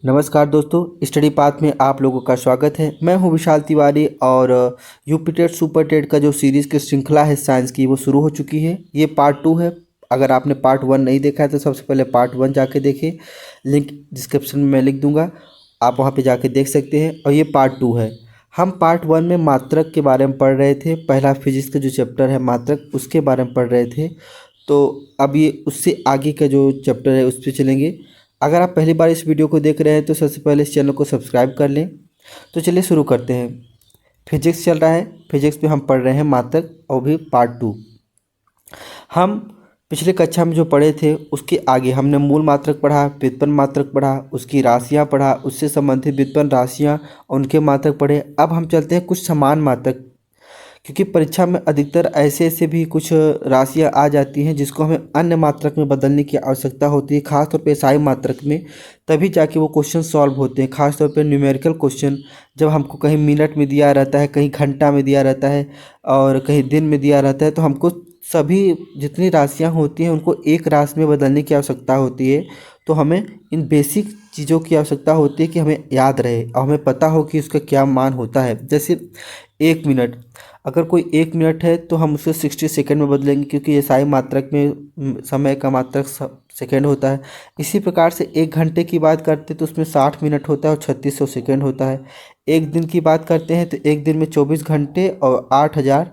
नमस्कार दोस्तों, study path में आप लोगों का स्वागत है। मैं हूं विशाल तिवारी और यूपी टेट सुपर टेट का जो सीरीज़ की श्रृंखला है साइंस की वो शुरू हो चुकी है। ये पार्ट 2 है। अगर आपने पार्ट 1 नहीं देखा है तो सबसे पहले पार्ट 1 जाके देखें। लिंक डिस्क्रिप्शन में मैं लिख दूंगा, आप वहां पे जाके देख सकते हैं। और ये पार्ट 2 है। हम पार्ट 1 में मात्रक के बारे में पढ़ रहे थे। पहला फिजिक्स का जो चैप्टर है मात्रक, उसके बारे में पढ़ रहे थे। तो अब ये उससे आगे का जो चैप्टर है उस पर चलेंगे। अगर आप पहली बार इस वीडियो को देख रहे हैं तो सबसे पहले इस चैनल को सब्सक्राइब कर लें। तो चलिए शुरू करते हैं। फिजिक्स चल रहा है, फिजिक्स में हम पढ़ रहे हैं मात्रक और भी पार्ट 2। हम पिछले कक्षा में जो पढ़े थे उसके आगे हमने मूल मात्रक पढ़ा, व्युत्पन्न मात्रक पढ़ा, उसकी राशियां पढ़ा, उससे संबंधित व्युत्पन्न राशियां और उनके मात्रक पढ़े। अब हम चलते हैं कुछ समान मात्रक, क्योंकि परीक्षा में अधिकतर ऐसे ऐसे भी कुछ राशियां आ जाती हैं जिसको हमें अन्य मात्रक में बदलने की आवश्यकता होती है, खासतौर पे SI मात्रक में। तभी जाके वो क्वेश्चन सॉल्व होते हैं, खासतौर पे न्यूमेरिकल क्वेश्चन। जब हमको कहीं मिनट में दिया रहता है, कहीं घंटा में दिया रहता है और कहीं दिन में दिया रहता है, तो हमको सभी जितनी राशियाँ होती हैं उनको एक राशि में बदलने की आवश्यकता होती है। तो हमें इन बेसिक चीज़ों की आवश्यकता होती है कि हमें याद रहे और हमें पता हो कि उसका क्या मान होता है। जैसे 1 मिनट, अगर कोई 1 मिनट है तो हम उसे 60 सेकेंड में बदलेंगे, क्योंकि SI मात्रक में समय का मात्रक सेकेंड होता है। इसी प्रकार से 1 घंटे की बात करते हैं तो उसमें 60 मिनट होता है और 3600 सेकेंड होता है। एक दिन की बात करते हैं तो एक दिन में 24 घंटे और 8000,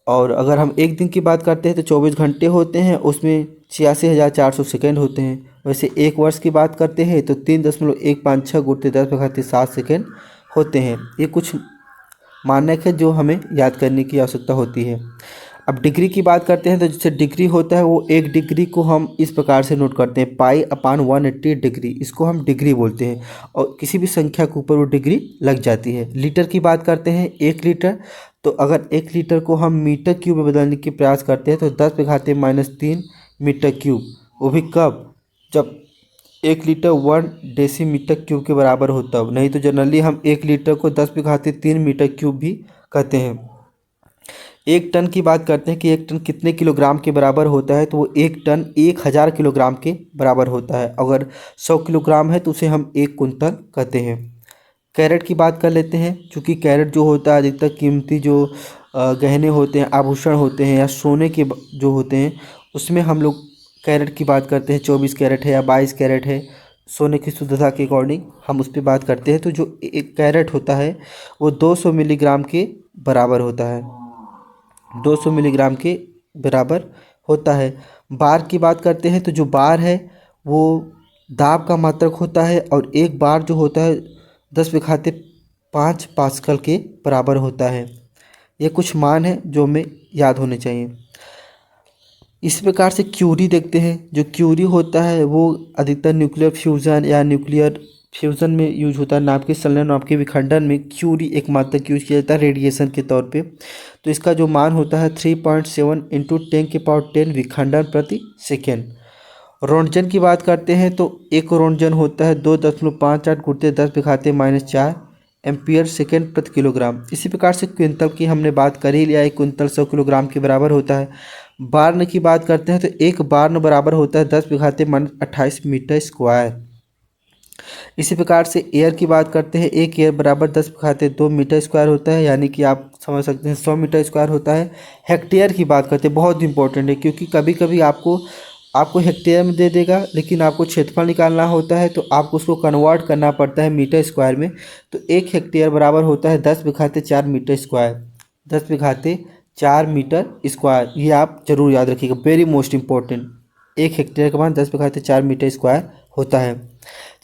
और अगर हम एक दिन की बात करते हैं तो 24 घंटे होते हैं, उसमें 86,400 सेकेंड होते हैं। वैसे एक वर्ष की बात करते हैं तो 3.156 गुणित 10⁻7 सेकेंड होते हैं। ये कुछ मानक है जो हमें याद करने की आवश्यकता होती है। अब डिग्री की बात करते हैं तो जैसे डिग्री होता है वो एक डिग्री को हम इस प्रकार से नोट करते हैं, पाई/180 डिग्री, इसको हम डिग्री बोलते हैं। और किसी भी संख्या के ऊपर वो डिग्री लग जाती है। लीटर की बात करते हैं, 1 लीटर, तो अगर 1 लीटर को हम मीटर क्यूब में बदलने की प्रयास करते हैं तो 10⁻³ मीटर क्यूब। वो भी कब? जब 1 लीटर 1 डेसीमीटर क्यूब के बराबर होता है। नहीं तो जनरली हम 1 लीटर को 10⁻³ मीटर क्यूब भी कहते हैं। 1 टन की बात करते हैं कि 1 टन कितने किलोग्राम के बराबर होता है, तो वो 1 टन 1000 किलोग्राम के बराबर होता है। अगर 100 किलोग्राम है तो उसे हम 1 कुंतल कहते हैं। कैरेट की बात कर लेते हैं, चूँकि कैरेट जो होता है अधिकतर कीमती जो गहने होते हैं, आभूषण होते हैं या सोने के जो होते हैं, उसमें हम लोग कैरेट की बात करते हैं। 24 कैरेट है या 22 कैरेट है, सोने की शुद्धता के अकॉर्डिंग हम उस पर बात करते हैं। तो जो 1 कैरेट होता है वो 200 मिलीग्राम के बराबर होता है, 200 मिलीग्राम के बराबर होता है। बार की बात करते हैं तो जो बार है वो दाब का मात्रक होता है और एक बार जो होता है 10⁵5 पास्कल के बराबर होता है। ये कुछ मान है जो हमें याद होने चाहिए। इस प्रकार से क्यूरी देखते हैं। जो क्यूरी होता है वो अधिकतर न्यूक्लियर फ्यूज़न या न्यूक्लियर फ्यूज़न में यूज होता है। नाभिक संलयन, नाभिक विखंडन में क्यूरी एक मात्रक यूज किया जाता है रेडिएशन के तौर पे। तो इसका जो मान होता है 3.7 × 10⁻10 विखंडन प्रति सेकेंड। रोंटजन की बात करते हैं तो एक रोंटजन होता है 2.58 × 10⁻⁻4 एम्पियर सेकेंड प्रति किलोग्राम। इसी प्रकार से क्विंटल की हमने बात कर ही लिया, 1 क्विंटल 100 किलोग्राम के बराबर होता है। बार्न की बात करते हैं तो एक बार्न बराबर होता है 10⁻28 मीटर स्क्वायर। इसी प्रकार से एयर की बात करते हैं, एक एयर बराबर 10⁻2 मीटर स्क्वायर होता है, यानी कि आप समझ सकते हैं 100 मीटर स्क्वायर होता है। हेक्टेयर की बात करते हैं, बहुत इंपॉर्टेंट है, क्योंकि कभी कभी आपको हेक्टेयर में दे देगा लेकिन आपको क्षेत्रफल निकालना होता है तो आपको उसको कन्वर्ट करना पड़ता है मीटर स्क्वायर में। तो 1 हेक्टेयर बराबर होता है 10⁻4 मीटर स्क्वायर, 10⁻4 मीटर स्क्वायर। ये आप जरूर याद रखिएगा, वेरी मोस्ट इंपॉर्टेंट। 1 हेक्टेयर का मान 10⁻4 मीटर स्क्वायर होता है।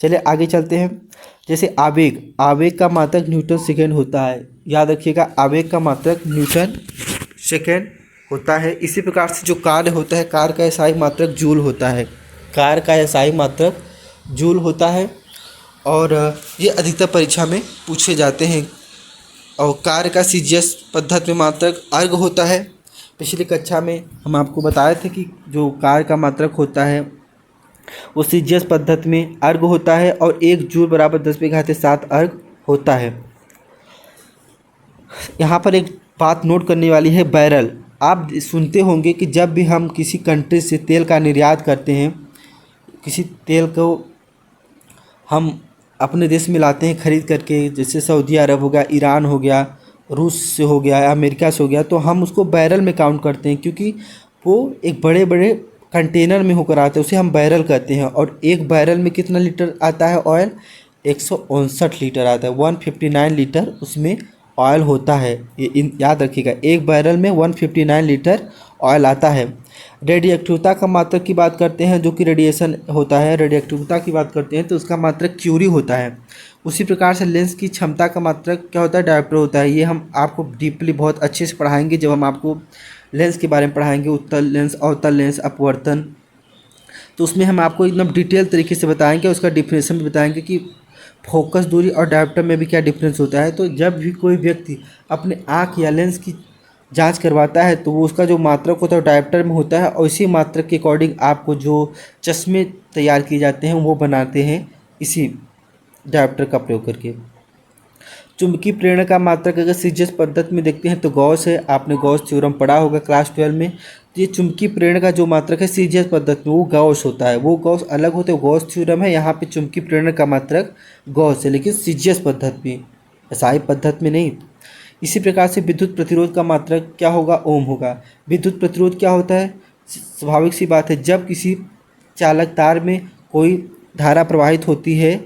चलिए आगे चलते हैं। जैसे आवेग का मात्रक न्यूटन सेकेंड होता है। याद रखिएगा, आवेग का मात्रक न्यूटन सेकेंड होता है। इसी प्रकार से जो कार्य होता है, कार्य का SI मात्रक जूल होता है। कार्य का SI मात्रक जूल होता है और ये अधिकतर परीक्षा में पूछे जाते हैं। और कार्य का CGS पद्धति में मात्रक अर्घ होता है। पिछली कक्षा में हम आपको बताए थे कि जो कार्य का मात्रक होता है वो CGS पद्धति में अर्घ होता है और 1 जूल बराबर 10⁻7 अर्घ होता है। यहाँ पर एक बात नोट करने वाली है, बैरल। आप सुनते होंगे कि जब भी हम किसी कंट्री से तेल का निर्यात करते हैं किसी तेल को हम अपने देश में लाते हैं खरीद करके, जैसे सऊदी अरब हो गया, ईरान हो गया, रूस से हो गया या अमेरिका से हो गया, तो हम उसको बैरल में काउंट करते हैं क्योंकि वो एक बड़े बड़े कंटेनर में होकर आते हैं, उसे हम बैरल कहते हैं। और एक बैरल में कितना लीटर आता है ऑयल? 159 लीटर आता है, 159 लीटर उसमें ऑयल होता है। ये याद रखिएगा, एक बैरल में 159 लीटर ऑयल आता है। रेडियोएक्टिवता का मात्रक की बात करते हैं, जो कि रेडिएशन होता है, रेडियोएक्टिवता की बात करते हैं तो उसका मात्रक क्यूरी होता है। उसी प्रकार से लेंस की क्षमता का मात्रक क्या होता है? डायोप्टर होता है। ये हम आपको डीपली बहुत अच्छे से पढ़ाएंगे जब हम आपको लेंस के बारे में पढ़ाएंगे, उत्तल लेंस, अवतल लेंस, अपवर्तन। तो उसमें हम आपको एकदम डिटेल तरीके से बताएंगे, उसका डिफिनेशन भी बताएंगे कि फोकस दूरी और डायोप्टर में भी क्या डिफरेंस होता है। तो जब भी कोई व्यक्ति अपने आँख या लेंस की जांच करवाता है तो वो उसका जो मात्रक होता है डायोप्टर में होता है, और इसी मात्रक के अकॉर्डिंग आपको जो चश्मे तैयार किए जाते हैं वो बनाते हैं इसी डायोप्टर का प्रयोग करके। चुंबकीय प्रेरणा का मात्रक अगर सीजीएस पद्धति में देखते हैं तो गॉस है। आपने गॉस थ्योरम पढ़ा होगा क्लास 12 में। तो ये चुंबकीय प्रेरणा का जो मात्रक है सीजीएस पद्धति में वो गॉस होता है, वो गॉस अलग होते हैं, गॉस थ्योरम है। यहाँ पे चुंबकीय प्रेरणा का मात्रक गॉस है, लेकिन सीजीएस पद्धति में, एसआई पद्धति में नहीं। इसी प्रकार से विद्युत प्रतिरोध का मात्रक क्या होगा? ओम होगा। विद्युत प्रतिरोध क्या होता है? स्वाभाविक सी बात है, जब किसी चालक तार में कोई धारा प्रवाहित होती है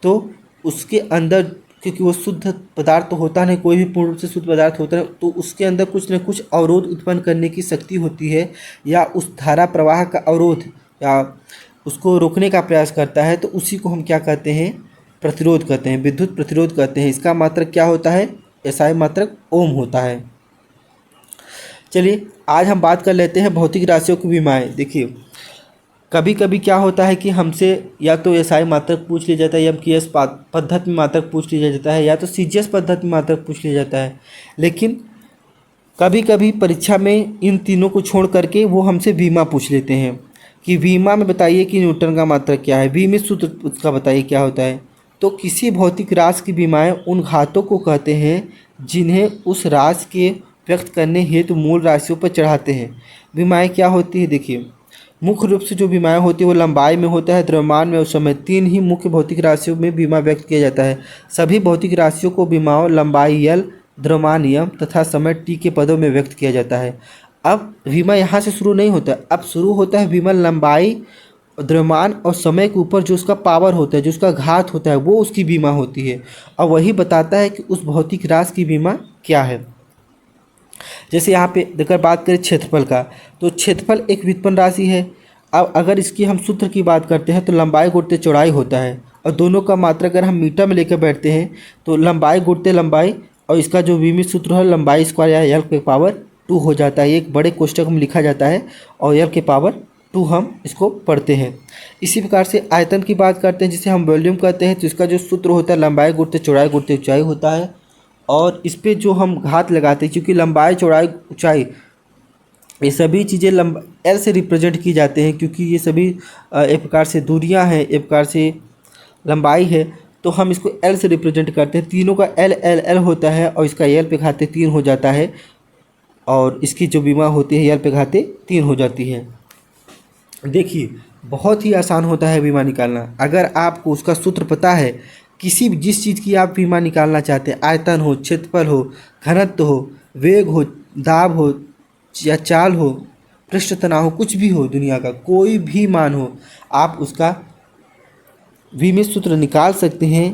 तो उसके अंदर, क्योंकि वो शुद्ध पदार्थ तो होता नहीं, कोई भी पूर्ण रूप से शुद्ध पदार्थ होता है, तो उसके अंदर कुछ न कुछ अवरोध उत्पन्न करने की शक्ति होती है, या उस धारा प्रवाह का अवरोध या उसको रोकने का प्रयास करता है, तो उसी को हम क्या कहते हैं? प्रतिरोध कहते हैं, विद्युत प्रतिरोध कहते हैं। इसका मात्रक क्या होता है? एसआई मात्रक ओम होता है। चलिए आज हम बात कर लेते हैं भौतिक राशियों की विमाएँ। देखिए कभी कभी क्या होता है कि हमसे या तो एसआई मात्रक पूछ लिया जाता है, या एमकेएस पद्धति में मात्रक पूछ लिया जाता है, या तो सीजीएस पद्धति में मात्रक पूछ लिया जाता है। लेकिन कभी कभी परीक्षा में इन तीनों को छोड़ करके वो हमसे वीमा पूछ लेते हैं कि वीमा में बताइए कि न्यूटन का मात्रक क्या है, वी में सूत्र उसका बताइए क्या होता है। तो किसी भौतिक राशि की विमाएँ उन घातों को कहते हैं जिन्हें उस राशि के व्यक्त करने हेतु मूल राशियों पर चढ़ाते हैं। विमाएँ क्या होती है? देखिए मुख्य रूप से जो विमाएँ होती है वो लंबाई में होता है, द्रव्यमान में और समय। तीन ही मुख्य भौतिक राशियों में विमा व्यक्त किया जाता है। सभी भौतिक राशियों को विमाओं लंबाई एल, द्रव्यमान एम तथा समय टी के पदों में व्यक्त किया जाता है। अब विमा यहाँ से शुरू नहीं होता, अब शुरू होता है विमा लंबाई, द्रव्यमान और समय के ऊपर जो उसका पावर होता है, जो उसका घात होता है, वो उसकी बीमा होती है। और वही बताता है कि उस भौतिक राशि की बीमा क्या है। जैसे यहाँ पे देखकर बात करें क्षेत्रफल का, तो क्षेत्रफल एक व्युत्पन्न राशि है। अब अगर इसकी हम सूत्र की बात करते हैं तो लंबाई गुणित चौड़ाई होता है, और दोनों का मात्रा अगर हम मीटर में लेकर बैठते हैं तो लंबाई गुणित लंबाई, और इसका जो विमित सूत्र है लंबाई स्क्वायर या एल के पावर 2 हो जाता है। एक बड़े कोष्ठक में लिखा जाता है और एल के पावर 2 हम इसको पढ़ते हैं। इसी प्रकार से आयतन की बात करते हैं जिसे हम वॉल्यूम कहते हैं, तो इसका जो सूत्र होता है लंबाई गुणित चौड़ाई गुणित ऊंचाई होता है। और इस पर जो हम घात लगाते हैं, क्योंकि लंबाई, चौड़ाई, ऊंचाई ये सभी चीज़ें एल से रिप्रेजेंट की जाते हैं, क्योंकि ये सभी एक प्रकार से दूरियां हैं, एक प्रकार से लंबाई है, तो हम इसको एल से रिप्रेजेंट करते हैं। तीनों का एल एल एल होता है और इसका एल पे घाते 3 हो जाता है, और इसकी जो विमा होती है एल पे घाते 3 हो जाती है। देखिए बहुत ही आसान होता है बीमा निकालना, अगर आपको उसका सूत्र पता है। किसी भी जिस चीज़ की आप बीमा निकालना चाहते हैं, आयतन हो, क्षेत्रफल हो, घनत्व हो, वेग हो, दाब हो या चाल हो, पृष्ठ तनाव हो, कुछ भी हो, दुनिया का कोई भी मान हो, आप उसका विमित सूत्र निकाल सकते हैं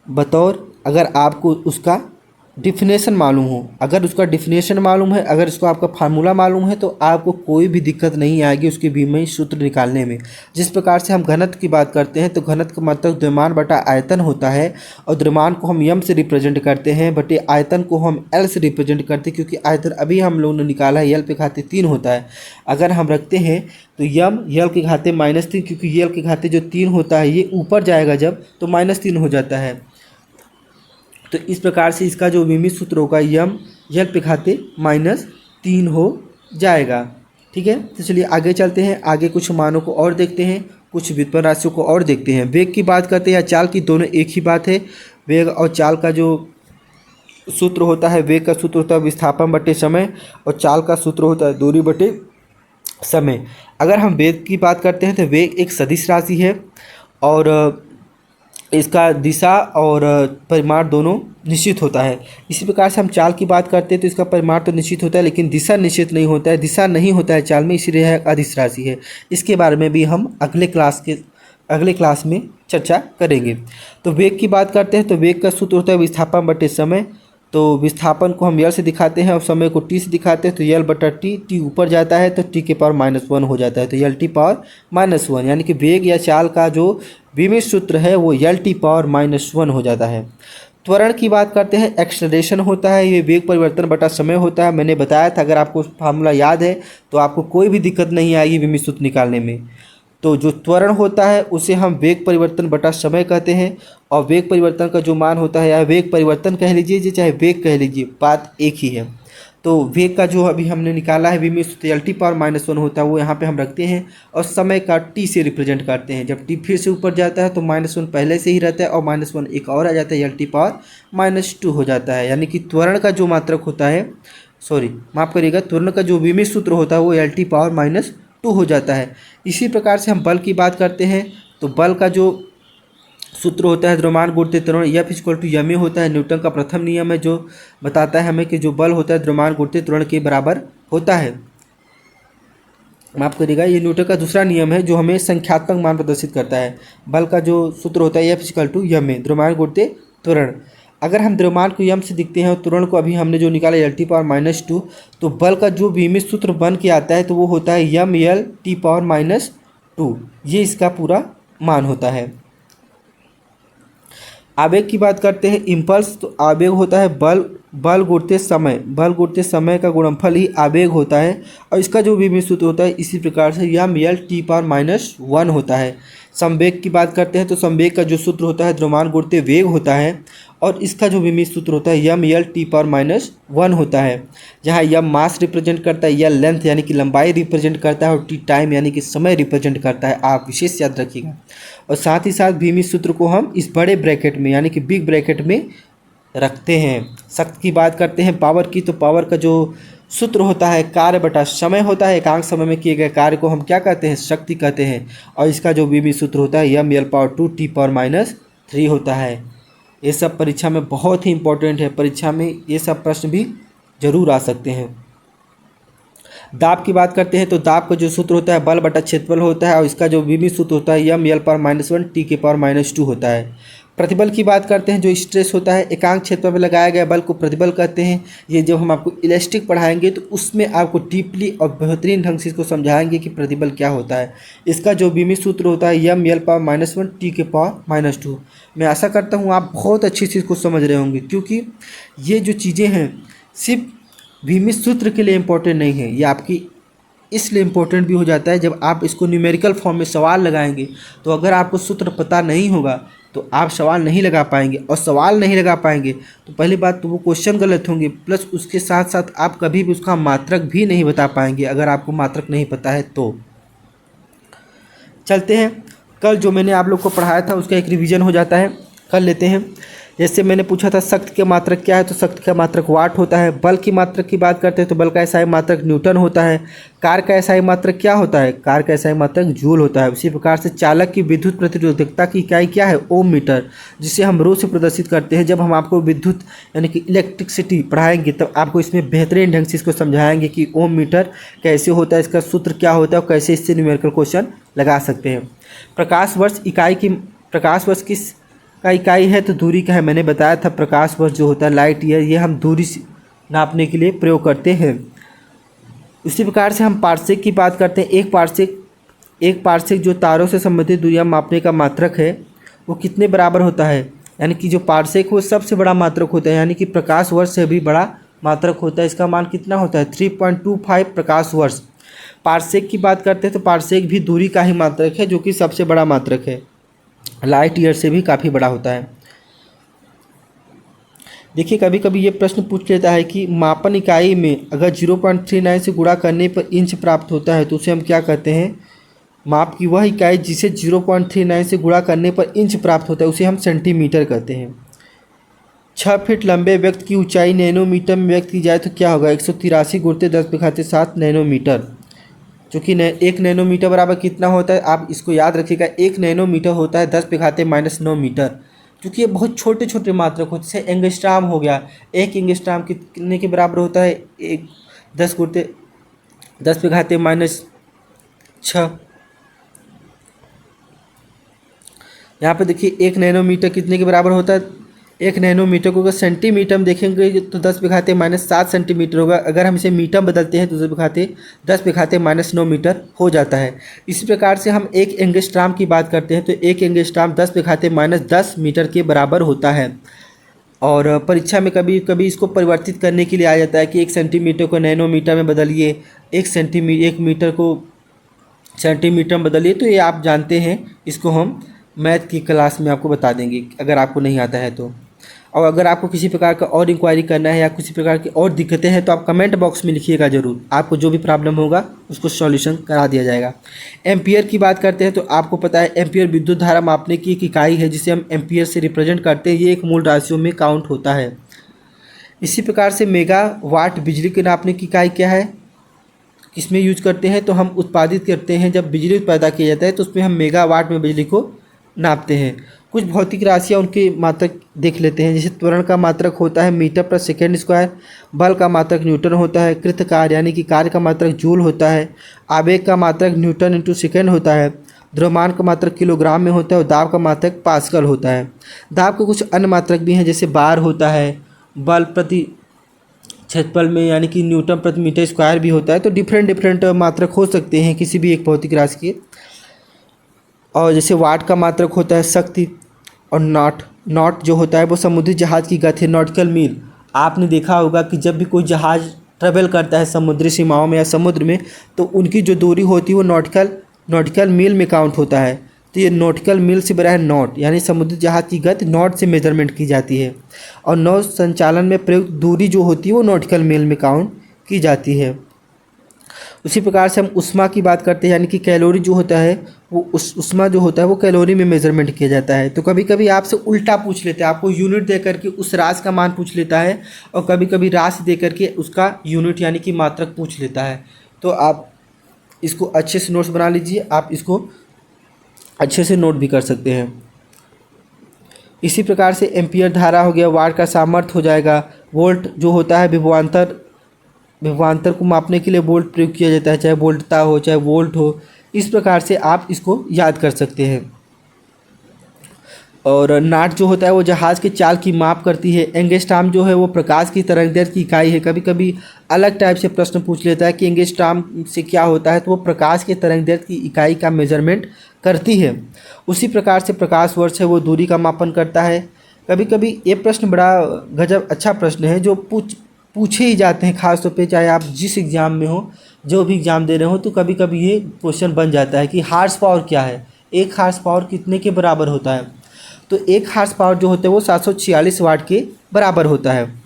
बतौर, अगर आपको उसका डिफिनेशन मालूम हो। अगर उसका डिफिनेशन मालूम है, अगर इसको आपका फार्मूला मालूम है, तो आपको कोई भी दिक्कत नहीं आएगी उसके विमित सूत्र निकालने में। जिस प्रकार से हम घनत्व की बात करते हैं तो घनत्व का मतलब द्रव्यमान बटा आयतन होता है, और द्रव्यमान को हम यम से रिप्रेजेंट करते हैं, बटे आयतन को हम एल से रिप्रेजेंट करते हैं, क्योंकि आयतन अभी हम लोगों ने निकाला है एल पे घाते 3 होता है। अगर हम रखते हैं तो यम यल के घाते -3, क्योंकि यल के घाते जो 3 होता है ये ऊपर जाएगा जब तो -3 हो जाता है। तो इस प्रकार से इसका जो विमित सूत्र होगा यम यल पे घाते -3 हो जाएगा। ठीक है, तो चलिए आगे चलते हैं, आगे कुछ मानों को और देखते हैं, कुछ व्युत्पन्न राशियों को और देखते हैं। वेग की बात करते हैं या चाल की, दोनों एक ही बात है। वेग और चाल का जो सूत्र होता है, वेग का सूत्र होता है विस्थापन बटे समय, और चाल का सूत्र होता है दूरी बटे समय। अगर हम वेग की बात करते हैं तो वेग एक सदिश राशि है और इसका दिशा और परिमाण दोनों निश्चित होता है। इसी प्रकार से हम चाल की बात करते हैं तो इसका परिमाण तो निश्चित होता है लेकिन दिशा निश्चित नहीं होता है, दिशा नहीं होता है चाल में, इसीलिए यह अदिश राशि है। इसके बारे में भी हम अगले क्लास में चर्चा करेंगे। तो वेग की बात करते हैं तो वेग का सूत्र होता है विस्थापन बटे समय। तो विस्थापन को हम यल से दिखाते हैं और समय को टी से दिखाते हैं, तो यल बटा टी, टी ऊपर जाता है तो टी के पावर -1 हो जाता है, तो यल टी पावर -1, यानी कि वेग या चाल का जो विमित सूत्र है वो यल टी पावर -1 हो जाता है। त्वरण की बात करते हैं, एक्सेलरेशन होता है, ये वेग परिवर्तन बटा समय होता है। मैंने बताया था, अगर आपको फार्मूला याद है तो आपको कोई भी दिक्कत नहीं आएगी विमित सूत्र निकालने में। तो जो त्वरण होता है उसे हम वेग परिवर्तन बटा समय कहते हैं, और वेग परिवर्तन का जो मान होता है, या वेग परिवर्तन कह लीजिए चाहे वेग कह लीजिए, बात एक ही है। तो वेग का जो अभी हमने निकाला है विमित सूत्र यल टी पावर -1 होता है, वो यहाँ पे हम रखते हैं और समय का टी से रिप्रेजेंट करते हैं। जब टी फिर से ऊपर जाता है तो -1 पहले से ही रहता है और -1 एक और आ जाता है, यल टी पावर -2 हो जाता है। यानी कि त्वरण का जो मात्रक होता है, सॉरी माफ़ करिएगा, त्वरण का जो विमित सूत्र होता है वो यल टी पावर -2 हो जाता है। इसी प्रकार से हम बल की बात करते हैं तो बल का जो सूत्र होता है द्रव्यमान गुणित त्वरण, F = ma होता है। न्यूटन का प्रथम नियम है जो बताता है हमें कि जो बल होता है द्रव्यमान गुणित त्वरण के बराबर होता है। माफ़ करिएगा, ये न्यूटन का दूसरा नियम है जो हमें संख्यात्मक मान प्रदर्शित करता है। बल का जो सूत्र होता है F = ma, द्रव्यमान गुणित त्वरण। अगर हम द्रव्यमान को यम से दिखते हैं और त्वरण को अभी हमने जो निकाला यल टी पावर -2, तो बल का जो विमित सूत्र बन के आता है तो वो होता है यम यल टी पावर -2, ये इसका पूरा मान होता है। आवेग की बात करते हैं, इम्पल्स, तो आवेग होता है बल गुणित समय, बल गुणित समय का गुणनफल ही आवेग होता है, और इसका जो विमित सूत्र होता है इसी प्रकार से यम यल टी पावर -1 होता है। संवेग की बात करते हैं तो संवेग का जो सूत्र होता है द्रव्यमान गुणित वेग होता है, और इसका जो विमित सूत्र होता है यम यल टी पावर -1 होता है, जहाँ यम मास रिप्रेजेंट करता है, यल लेंथ यानी कि लंबाई रिप्रेजेंट करता है, और टी टाइम यानी कि समय रिप्रेजेंट करता है। आप विशेष याद रखिएगा। और साथ ही साथ विमित सूत्र को हम इस बड़े ब्रैकेट में यानी कि बिग ब्रैकेट में रखते हैं। शक्ति की बात करते हैं पावर की, तो पावर का जो सूत्र होता है कार्य बटा समय होता है। एकांक समय में किए गए कार्य को हम क्या कहते हैं, शक्ति कहते हैं, और इसका जो विमित सूत्र होता है यम यल पावर 2 टी पावर -3 होता है। ये सब परीक्षा में बहुत ही इंपॉर्टेंट है, परीक्षा में ये सब प्रश्न भी जरूर आ सकते हैं। दाब की बात करते हैं तो दाब का जो सूत्र होता है बल बटा क्षेत्रफल होता है, और इसका जो विमित सूत्र होता है यम यल पावर -1 टी के पावर -2 होता है। प्रतिबल की बात करते हैं, जो स्ट्रेस होता है एकांक क्षेत्र में लगाया गया बल को प्रतिबल कहते हैं। ये जब हम आपको इलास्टिक पढ़ाएंगे तो उसमें आपको डीपली और बेहतरीन ढंग से इसको समझाएंगे कि प्रतिबल क्या होता है। इसका जो विमित सूत्र होता है यम यल पावर -1 टी के पावर -2। मैं आशा करता हूँ आप बहुत अच्छी चीज़ को समझ रहे होंगे, क्योंकि ये जो चीज़ें हैं सिर्फ विमित सूत्र के लिए इम्पोर्टेंट नहीं है, ये आपकी इसलिए इम्पोर्टेंट भी हो जाता है जब आप इसको न्यूमेरिकल फॉर्म में सवाल लगाएंगे। तो अगर आपको सूत्र पता नहीं होगा तो आप सवाल नहीं लगा पाएंगे, और सवाल नहीं लगा पाएंगे तो पहली बात तो वो क्वेश्चन गलत होंगे, प्लस उसके साथ साथ आप कभी भी उसका मात्रक भी नहीं बता पाएंगे अगर आपको मात्रक नहीं पता है तो। चलते हैं, कल जो मैंने आप लोग को पढ़ाया था उसका एक रिवीजन हो जाता है, कर लेते हैं। जैसे मैंने पूछा था शक्ति का मात्रक क्या है, तो शक्ति का मात्रक वाट होता है। बल की मात्रक की बात करते हैं तो बल का एसआई मात्रक न्यूटन होता है। कार का एसआई मात्रक क्या होता है, कार का एसआई मात्रक जूल होता है। उसी प्रकार से चालक की विद्युत प्रतिरोधकता की इकाई क्या है, ओम मीटर, जिसे हम रो से प्रदर्शित करते हैं। जब हम आपको विद्युत यानी कि इलेक्ट्रिसिटी पढ़ाएंगे तब आपको इसमें बेहतरीन ढंग से इसको समझाएंगे कि ओम मीटर कैसे होता है, इसका सूत्र क्या होता है और कैसे इससे न्यूमेरिकल क्वेश्चन लगा सकते हैं। प्रकाश वर्ष इकाई की, प्रकाश वर्ष किस का इकाई है, तो दूरी का है। मैंने बताया था प्रकाश वर्ष जो होता है लाइट ईयर, ये हम दूरी नापने के लिए प्रयोग करते हैं। उसी प्रकार से हम पार्सेक की बात करते हैं। एक पार्सेक जो तारों से संबंधित दूरियां मापने का मात्रक है वो कितने बराबर होता है, यानी कि जो पार्सेक वो सबसे बड़ा मात्रक होता है, यानी कि प्रकाश वर्ष से भी बड़ा मात्रक होता है। इसका मान कितना होता है, 3.25 प्रकाश वर्ष। पार्सेक की बात करते हैं तो पार्सेक भी दूरी का ही मात्रक है जो कि सबसे बड़ा मात्रक है, लाइट ईयर से भी काफ़ी बड़ा होता है। देखिए कभी कभी ये प्रश्न पूछ लेता है कि मापन इकाई में अगर 0.39 से गुणा करने पर इंच प्राप्त होता है तो उसे हम क्या कहते हैं, माप की वह इकाई जिसे 0.39 से गुणा करने पर इंच प्राप्त होता है उसे हम सेंटीमीटर कहते हैं। 6 फीट लंबे व्यक्ति की ऊंचाई नैनोमीटर में व्यक्त की जाए तो क्या होगा, 183 × 10⁻⁷ नैनोमीटर। चूँकि 1 नैनोमीटर बराबर कितना होता है, आप इसको याद रखिएगा, 1 नैनोमीटर होता है 10⁻⁻9 मीटर। क्योंकि ये बहुत छोटे छोटे मात्रक होते हैं। जैसे एंगस्ट्राम हो गया, 1 एंगस्ट्राम कितने के बराबर होता है, 10⁻⁻6। यहाँ पे देखिए 1 नैनोमीटर कितने के बराबर होता है, 1 नैनोमीटर को अगर सेंटीमीटर में देखेंगे तो 10⁻⁻7 सेंटीमीटर होगा। अगर हम इसे मीटर बदलते हैं तो 10⁻⁻9 मीटर हो जाता है। इसी प्रकार से हम 1 एंगस्ट्राम की बात करते हैं तो 1 एंगस्ट्राम 10⁻⁻10 मीटर के बराबर होता है। और परीक्षा में कभी कभी इसको परिवर्तित करने के लिए आ जाता है कि 1 सेंटीमीटर को नैनोमीटर में बदलिए, 1 मीटर को सेंटीमीटर में बदलिए। तो ये आप जानते हैं, इसको हम मैथ की क्लास में आपको बता देंगे अगर आपको नहीं आता है तो। और अगर आपको किसी प्रकार का और इंक्वायरी करना है या किसी प्रकार की और दिक्कतें हैं तो आप कमेंट बॉक्स में लिखिएगा ज़रूर, आपको जो भी प्रॉब्लम होगा उसको सॉल्यूशन करा दिया जाएगा। एम्पियर की बात करते हैं तो आपको पता है एम्पियर विद्युत धारा मापने की एक इकाई है जिसे हम एम्पियर से रिप्रेजेंट करते हैं। ये एक मूल राशियों में काउंट होता है। इसी प्रकार से मेगा वाट बिजली के नापने की इकाई क्या है, किसमें यूज करते हैं, तो हम उत्पादित करते हैं जब बिजली पैदा किया जाता है तो उसमें हम मेगा वाट में बिजली को नापते हैं। कुछ भौतिक राशियाँ उनके मात्रक देख लेते हैं। जैसे त्वरण का मात्रक होता है मीटर पर सेकेंड स्क्वायर, बल का मात्रक न्यूटन होता है, कृत कार्य यानी कि कार्य का मात्रक जूल होता है, आवेग का मात्रक न्यूटन इंटू सेकेंड होता है, द्रव्यमान का मात्रक किलोग्राम में होता है और दाब का मात्रक पास्कल होता है। दाब के कुछ अन्य मात्रक भी हैं जैसे बार होता है, बल प्रति क्षेत्रफल में यानी कि न्यूटन प्रति मीटर स्क्वायर भी होता है। तो डिफरेंट मात्रक हो सकते हैं किसी भी एक भौतिक राशि के। और जैसे वाट का मात्रक होता है शक्ति, और नॉट जो होता है वो समुद्री जहाज़ की गति, नॉटिकल मील। आपने देखा होगा कि जब भी कोई जहाज़ ट्रेवल करता है समुद्री सीमाओं में या समुद्र में तो उनकी जो दूरी होती है वो नॉटिकल मील में काउंट होता है। तो ये नॉटिकल मील से बड़ा है नॉट, यानी समुद्री जहाज़ की गति नॉट से मेजरमेंट की जाती है। और नौ संचालन में प्रयुक्त दूरी जो होती है वो नॉटिकल मील में काउंट की जाती है। उसी प्रकार से हम उष्मा की बात करते हैं, यानी कि कैलोरी जो होता है वो उष्मा जो होता है वो कैलोरी में मेजरमेंट किया जाता है। तो कभी कभी आपसे उल्टा पूछ लेते हैं, आपको यूनिट दे करके उस राशि का मान पूछ लेता है और कभी कभी राशि दे करके उसका यूनिट यानी कि मात्रक पूछ लेता है। तो आप इसको अच्छे से नोट्स बना लीजिए, आप इसको अच्छे से नोट भी कर सकते हैं। इसी प्रकार से एम्पियर धारा हो गया, वाट का सामर्थ्य हो जाएगा, वोल्ट जो होता है विभवांतर को मापने के लिए वोल्ट प्रयोग किया जाता है, चाहे वोल्टता हो चाहे वोल्ट हो। इस प्रकार से आप इसको याद कर सकते हैं। और नाट जो होता है वो जहाज़ के चाल की माप करती है। एंगस्ट्राम जो है वो प्रकाश की तरंगदैर्घ्य की इकाई है। कभी कभी अलग टाइप से प्रश्न पूछ लेता है कि एंगस्ट्राम से क्या होता है, तो वो प्रकाश के तरंगदैर्घ्य की इकाई का मेजरमेंट करती है। उसी प्रकार से प्रकाश वर्ष है वो दूरी का मापन करता है। कभी कभी ये प्रश्न बड़ा गजब अच्छा प्रश्न है जो पूछे ही जाते हैं, खास तौर पे चाहे आप जिस एग्ज़ाम में हो, जो भी एग्ज़ाम दे रहे हो, तो कभी कभी ये क्वेश्चन बन जाता है कि हार्स पावर क्या है, 1 हार्स पावर कितने के बराबर होता है। तो 1 हार्स पावर जो होता है वो 746 वाट के बराबर होता है।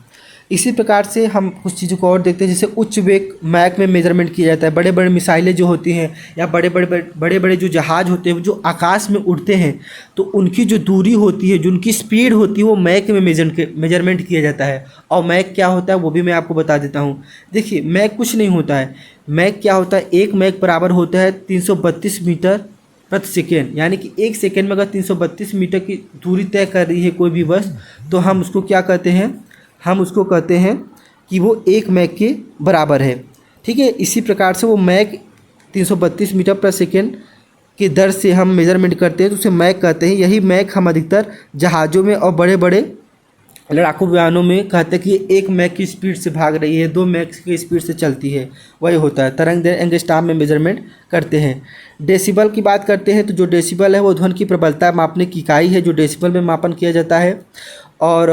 इसी प्रकार से हम कुछ चीज़ों को और देखते हैं, जैसे उच्च वेग मैक में मेजरमेंट किया जाता है। बड़े बड़े मिसाइलें जो होती हैं या बड़े बड़े जो जहाज़ होते हैं जो आकाश में उड़ते हैं, तो उनकी जो दूरी होती है, जो उनकी स्पीड होती है, वो मैक में मेजरमेंट किया जाता है। और मैक क्या होता है वो भी मैं आपको बता देता हूँ। देखिए, मैक कुछ नहीं होता है। मैक क्या होता है, 1 मैक बराबर होता है 332 मीटर प्रति सेकेंड। यानी कि 1 सेकेंड में अगर 332 मीटर की दूरी तय कर रही है कोई भी बस, तो हम उसको क्या कहते हैं, हम उसको कहते हैं कि वो 1 मैक के बराबर है। ठीक है, इसी प्रकार से वो मैक 332 मीटर प्रति सेकेंड की दर से हम मेजरमेंट करते हैं तो उसे मैक कहते हैं। यही मैक हम अधिकतर जहाज़ों में और बड़े बड़े लड़ाकू विमानों में कहते हैं कि 1 मैक की स्पीड से भाग रही है, 2 मैक की स्पीड से चलती है, वही होता है। तरंगदैर्घ्य एंगस्ट्राम में मेजरमेंट करते हैं। डेसिबल की बात करते हैं तो जो डेसिबल है वो ध्वनि की प्रबलता मापने की इकाई है जो डेसिबल में मापन किया जाता है। और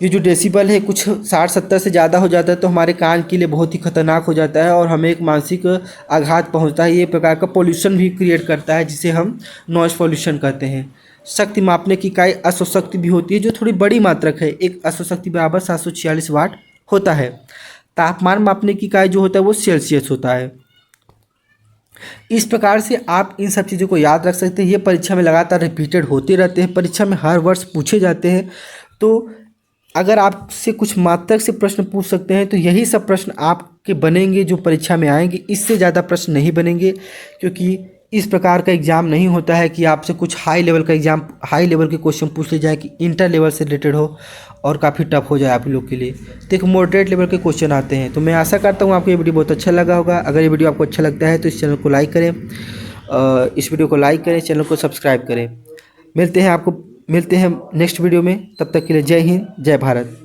ये जो डेसिबल है कुछ 60-70 से ज़्यादा हो जाता है तो हमारे कान के लिए बहुत ही खतरनाक हो जाता है और हमें एक मानसिक आघात पहुंचता है। ये प्रकार का पोल्यूशन भी क्रिएट करता है जिसे हम नॉइज़ पोल्यूशन कहते हैं। शक्ति मापने की इकाई अश्वशक्ति भी होती है जो थोड़ी बड़ी मात्रक है। एक अश्वशक्ति बराबर 746 वाट होता है। तापमान मापने की इकाई जो होता है वो सेल्सियस होता है। इस प्रकार से आप इन सब चीज़ों को याद रख सकते हैं। ये परीक्षा में लगातार रिपीटेड होते रहते हैं, परीक्षा में हर वर्ष पूछे जाते हैं। तो अगर आपसे कुछ मात्रक से प्रश्न पूछ सकते हैं तो यही सब प्रश्न आपके बनेंगे जो परीक्षा में आएंगे, इससे ज़्यादा प्रश्न नहीं बनेंगे, क्योंकि इस प्रकार का एग्ज़ाम नहीं होता है कि आपसे कुछ हाई लेवल का एग्ज़ाम, हाई लेवल के क्वेश्चन पूछ ले जाए कि इंटर लेवल से रिलेटेड हो और काफ़ी टफ हो जाए आप लोग के लिए। तो एक मॉडरेट लेवल के क्वेश्चन आते हैं। तो मैं आशा करता हूँ आपको ये वीडियो बहुत अच्छा लगा होगा। अगर ये वीडियो आपको अच्छा लगता है तो इस चैनल को लाइक करें, इस वीडियो को लाइक करें, चैनल को सब्सक्राइब करें। मिलते हैं नेक्स्ट वीडियो में, तब तक के लिए जय हिंद, जय भारत।